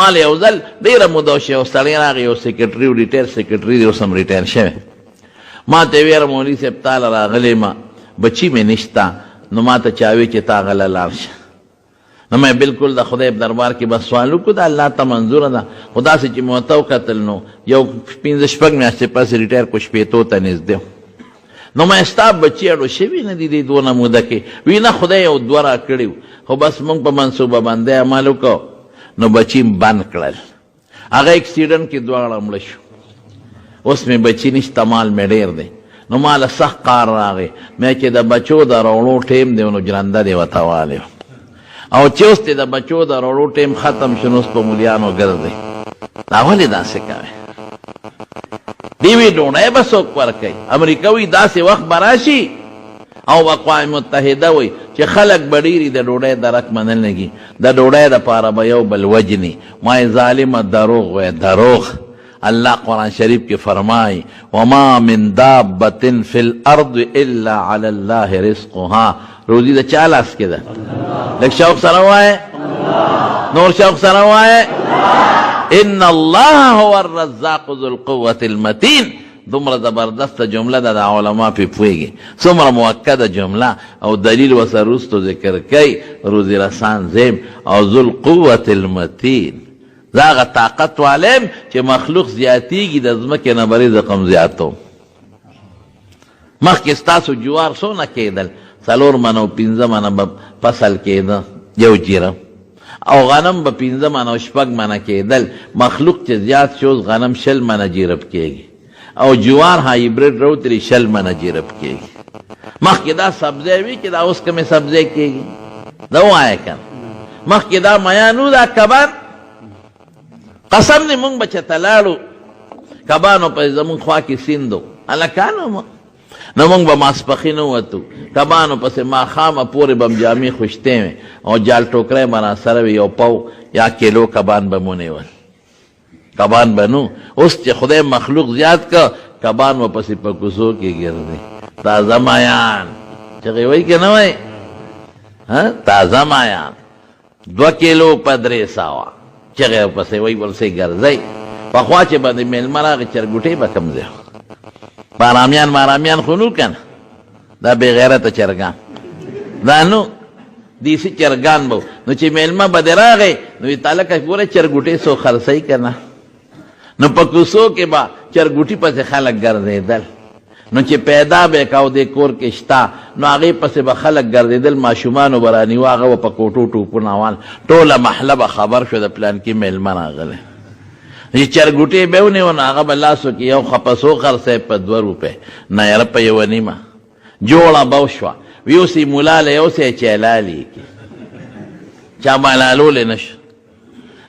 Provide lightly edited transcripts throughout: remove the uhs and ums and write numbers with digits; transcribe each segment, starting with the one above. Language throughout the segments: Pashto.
مال یو ځل ډېره موده وشوه یو سړی راغی یو سیکرټري و ریټایر سیکرټري دی اوس هم ریټایر شوی ما ته ویې ویل مولوي صاحب تاله راغلی ما بچي مې نشته نو ما ته چا وی چې تا غله لاړ شه نو مې بالکل د خدای په دربار کې بس سوال وکړو د الله ته منظوره ده خو داسې چې مې ورته وکتل نو یو 15-16 میاشتې پسې ریټایر کو شپېتو ته نږدې نو ما ستا بچي اړو شوي نه دي دې دونه موده کې وی نه خدای یو دوه را کړي خو بس موږ په منصوبه باندې عمل وکړو نو بچي بند کړل هغه اکسیډنټ کې دواړه مړه شو اوس مې بچي نشته مال مې ډېر دی نو ما له سخت کار راغی مې چې د بچو د راوړو ټیم دی نو جرنده دې ورته والی او چې اوس دې د بچو د راوړو ټیم ختم شو نو اوس په مولیانو ګرځئ دا ولې داسې کوې دیوی ډوډۍ به څوک ورکوي امریکا وایي داسې وخت به راشي او اقوام متحده وایي چې خلک به ډېري د ډوډۍ درک منل لګي د ډوډۍ دپاره به یو بل وجني ما ظالمه دروغ وایي دروغ اللہ قرآن شریف کی فرمائی وما من دابت فی الارض الا علی اللہ رزقها روزی دا چالاس کے دا لیک شوق سروائے نور شوق سروائے ان اللہ هو الرزاق ذو القوة المتین دمر زبردست جملہ دا علماء پی پوئے سمر موقع جملہ او دلیل و سروستو ذکر کئی روزی رسان زیم او ذو القوة المتین داغه طاقت والیم چې مخلوق زیاتیږي د ځمکې نه بری رقم زیاتو مخکې ستاسو جوار څونه کېدل 4 منه او 15 منه به فصل کېده یو جیره او غنم به 15 منه او 6 منه کېدل مخلوق چې زیات شو غنم 6 منه جیرب کېږي او جوار هایبرید روتری 6 منه جیرب کېږي مخکې دا سبزی وي چې دا اوس کومې سبزی کېږي دا وایه کنه مخکې دا میانو دا کبان قسم دی مونږ به چې تلاړو کبانو په زمونږ خوا کې سیندو هلکانو نو مونږ به ماسپښین ووتو کبانو پسې ماښامه پورې به م جامې خوشتې وې او جال ټوکری به راسره وي یو پو یا کیلو کبان به مو نیول کبان به نو اوس چې خدای مخلوق زیات که کبان به پسې په کوڅو کې ګرځي تازه مایان چغې وایي که نه وایي تازه مایان 2 کیلو په 3 سوه چغه پسې وای ورسې ګرځي په خوا چې باندې میلمه راغی چرګوټۍ به کم ځای مارامیان خو نو کنه دا بې غیرته چرګان دا نو دیسي چرګان به نو چې میلمه به دې راغی نو وي تالکه ګوره چرګوټۍ څو خرڅوي که نه نو په کوڅو کې به چرګوټي پسې خلک ګرځېدل نو چې پیدا به کاو دې کور کې شته نو هغې پسې به خلک ګرځېدل ماشومانو به رانیوه هغه به په کوټو ټوپونه وال ټوله محله به خبر شو د پلانکي میلمه راغلی چې چرګوټۍ به ونیو نو هغه به لاسو کې یو خپسو خرڅی په 2 روپۍ نایره په 1.5 جوړه به وشوه ویوسې ملا له یوسې چې حلالې کړي چا به حلالولی نه شو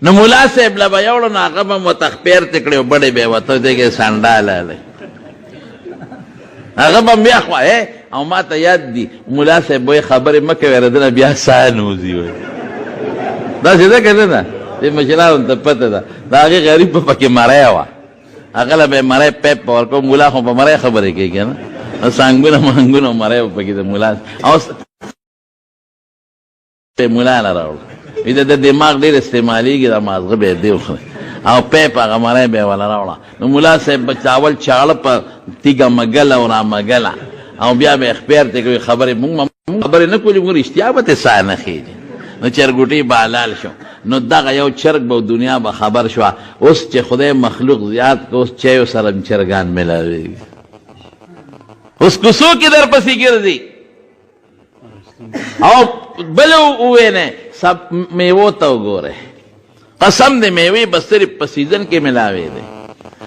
نو ملا صاحب له به یوړو نو هغه به م ورته خپېرتې کړې او بډې به یې ورته دې سنډاله هغه به بیا خواه او ما ته یاد دی ملا صاحب وایي خبرې مه کوې ردنه بیا ساه نوځي وایي داسې ده که نه ده دې مشرانو ته پته ده د هغې غریب به پکې مری وه هغه له به یې مری پیپ په ورکو ملا خو په مری خبرې کوي که نه سانګونه مانګونه مری به پکې د ملا او ملا نه راوړو وي د دماغ ډېر استعمالېږي دا مازغه به یې دی وخوري او پیپ هغه مری به یې وله راوړه نو ملا صاحب به چاول چاړه په تیږه مګله او رامګله او بیا به یې خپېرتې کوي خبرې مونږ خبرې نه کولې مونږ رښتیا به تې ساه نه خېږي نو چرګوټۍ به حلال شو نو دغه یو چرګ به دنیا به خبر شوه اوس چې خدای مخلوق زیات که اوس چایو سره چرګان میلاوېږي اوس کوڅو کې در پسې ګرځي او بل ووینې سب میوو ته وګورئ قسم دې میوې به صرف په سیزن کې ملاوې دی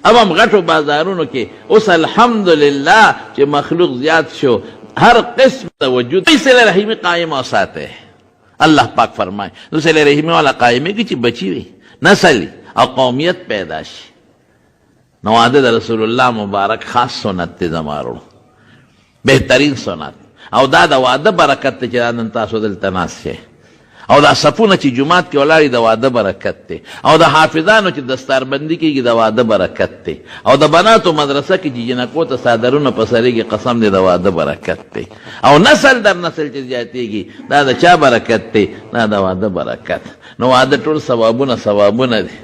اب هم غټو بازارونو کې اوس الحمدلله چې مخلوق زیات شو ہر قسم وجود صلہ رحمی قائم وساتے ہیں اللہ پاک فرمائے تو صلہ رحمی والا قائمے کی چی بچی ہوئی نسل اور قومیت پیدا شي نو عادت رسول اللہ مبارک خاص سنت تی زمارو بہترین سنت او دا دا وعده برکت تی چرانن تاسو دل تناس شے او دا صفونه چې جماعت کې ولاړې د واده برکت دی، او د حافظانو چې دستاربندي کېږي د واده برکت دی، او د بناتو مدرسه کې چې جنکو ته څادرونه په سرېږي قسم دی د واده برکت دی، او نسل در نسل چې زیاتېږي دا د چا برکت دی؟ دا د واده برکت. نو واده ټول ثوابونه دي.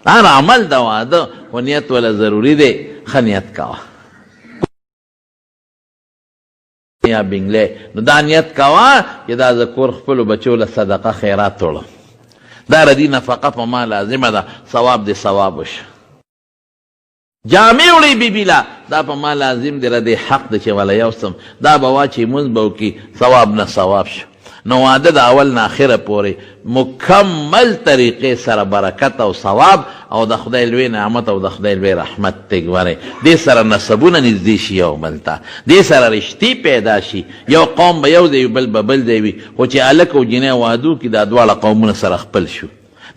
هر عمل د واده خو نیت ولا ضروري دی. ښه نیت کوه یا بنگلې، نو دا نیت کوه چې دا زه کور خپلو بچو له صدقه خیرات وړم، دا ردي نفقه په ما لازمه ده، ثواب دی ثواب وشه. جامې وړې بیبي له دا په ما لازم دی، ردی حق دی چې وله یوسم، دا به واچي مونځ به وکړي، ثواب نه ثواب شو. نو واده د اول نه اخره پورې مکمل طریقې سره برکت او ثواب او د خدای لوی نعمت او د خدای لوی رحمت ته ګورئ. دې سره نسبونه نږدې شي یو بل ته، دې سره رشتې پیدا شي. یو قوم به یو دی بل به بل دی وي، خو چې هلک او جنۍ وادو کې دا دواړه قومونه سره خپل شو،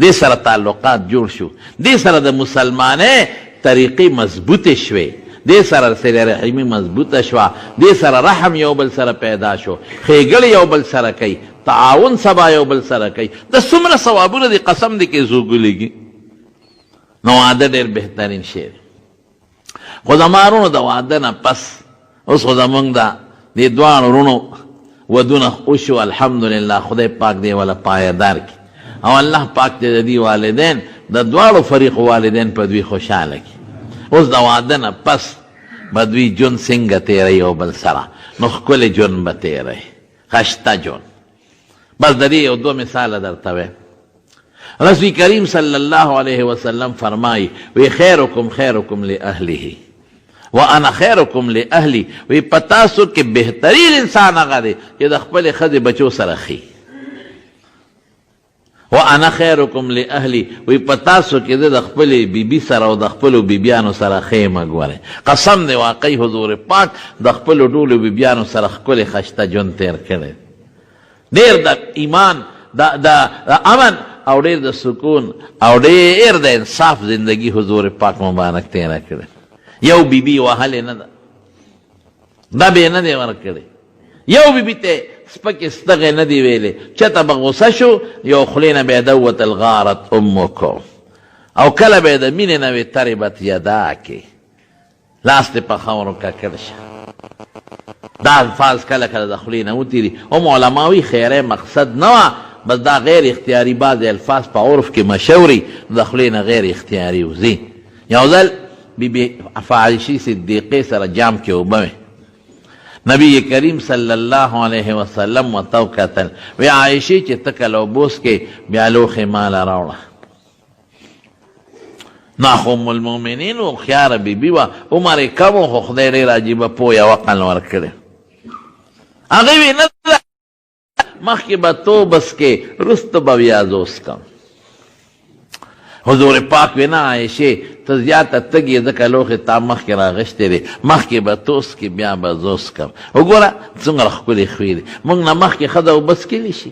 دې سره تعلقات جوړ شو، دې سره د مسلمانۍ طریقې مضبوطې شوې، دې سره صله رحمي مضبوطه شوه، دې سره رحم یو بل سره پیدا شو، ښېګړې یو بل سره کوي، تعاون سبا یو بل سره کوي. د څومره ثوابونه دي قسم دی کې زوګلېږي. نو واده ډېر بهترین شی دی. خو زما وروڼو د واده نه پس اوس خو زمونږ د دې دواړو وروڼو ودونه وشو الحمدلله، خدای پاک دی ولا پایدار کړي، او الله پاک دې د دې والدین د دواړو فریقو والدین په دوی خوشحاله کړي. اوس د واده نه پس به دوی ژوند څنګه تېروي یو بل سره، نو ښکلی ژوند به تېروي، ښایسته ژوند. بس د دې یو دوه مثاله درته وایم. رسول کریم صلی الله علیه وسلم فرمایي وی خیرکم خیرکم لاهله وانا خیرکم لاهلی، وی په تاسو کې بهترین انسان هغه دی چې د خپلې ښځې بچو سره ښي. وانا خیرکم لاهلی، وی په تاسو کې د خپلې بیبي سره او د خپلو بیبیانو سره ښې مه ګورئ. قسم دی واقعي حضور پاک د خپلو ټولو بیبیانو سره ښکلې ښایسته ژوند تېر کړی، ډېر د ایمان د امن او ډېر د سکون او ډېر د انصاف زندگی حضور پاک مبارک تیره کړې. یو بیبي وهلې نه ده، دبې نه دی ورکړې، یو بیبي ته سپکې ستغې نه دی ویلې، چته به غوسه شو یو خولې نه به یې دوتل غارت امکو، او کله به یې د مینې نه وې تربت یداکې، لاس دې په خاورو ککړ شه. دا الفاظ کله کله د خولې نه وتېري. هم علماوي خیری مقصد نه وه، بس دا غیر اختیاري بعضې الفاظ په عرف کې مشهوري د خولې نه غیر اختیاري وځي. یو ځل بیبي عایشې صدیقې سره جام کې اوبه وې، نبی کریم صلی الله علیه وسلم ورته وکتل، وی عایشې چې ته کله اوبه وڅښې بیا لوښې ماله راوړه. نو خو ام المؤمنین هوښیاره بیبي وه، عمر یې کم و خو خدای ډېر عجیبه پوه یو عقل ورکړی. هغې وی نه ده مخکې به تو بس کې وروسته به بیا زه وڅکم. حضور پاک وی نه عایشې ته زیاته تږې ځکه لوښې تا مخکې راغښتې دی، مخکې به تو وڅکې بیا به زه وڅکم. وګوره څومره ښکلې خوی دی. موږ نه مخکې ښځه اوبه څکلی شي،